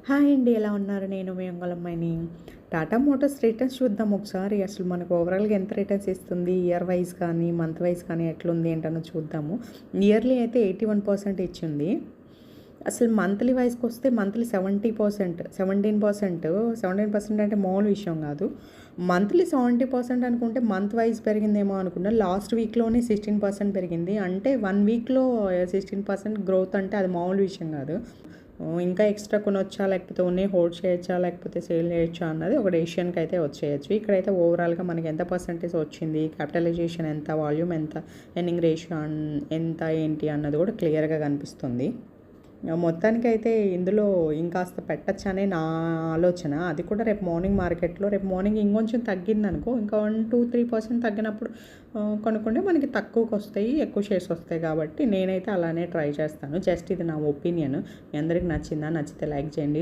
Hi అండి. ఎలా ఉన్నారు? నేను మీ అంగళమ్మాయిని. టాటా మోటార్స్ రిటర్న్స్ చూద్దాం ఒకసారి. అసలు మనకు ఓవరాల్‌గా ఎంత రిటర్న్స్ ఇస్తుంది? ఇయర్ వైస్ కానీ, మంత్ వైస్ కానీ ఎట్లుంది ఏంటన్నది చూద్దాము. ఇయర్లీ అయితే 81% ఇచ్చింది. అసలు మంత్లీ వైస్‌కొస్తే మంత్లీ 70%, 17% అంటే మామూలు విషయం కాదు. మంత్లీ 70% అనుకుంటే మంత్ వైస్ పెరిగిందేమో అనుకున్నా. లాస్ట్ వీక్‌లోనే 16% పెరిగింది. అంటే 1 వీక్‌లో 16% గ్రోత్ అంటే అది మామూలు విషయం కాదు. ఇంకా ఎక్స్ట్రా కొనొచ్చా, లేకపోతే ఉన్నాయి హోల్డ్ చేయొచ్చా, లేకపోతే సేల్ చేయొచ్చా అన్నది ఒక డెసిషన్కి అయితే వచ్చేయచ్చు. ఇక్కడైతే ఓవరాల్గా మనకి ఎంత పర్సెంటేజ్ వచ్చింది, క్యాపిటలైజేషన్ ఎంత, వాల్యూమ్ ఎంత, ఎర్నింగ్ రేషియో ఎంత ఏంటి అన్నది కూడా క్లియర్గా కనిపిస్తుంది. మొత్తానికైతే ఇందులో ఇంకాస్త పెట్టచ్చనే నా ఆలోచన. అది కూడా రేపు మార్నింగ్ మార్కెట్లో రేపు మార్నింగ్ ఇంకొంచెం తగ్గిందనుకో, ఇంకా 1-2-3% తగ్గినప్పుడు కొనుక్కుంటే మనకి తక్కువకొస్తాయి, ఎక్కువ షేర్స్ వస్తాయి. కాబట్టి నేనైతే అలానే ట్రై చేస్తాను. జస్ట్ ఇది నా ఒపీనియన్. మీ అందరికి నచ్చిందా? నచ్చితే లైక్ చేయండి.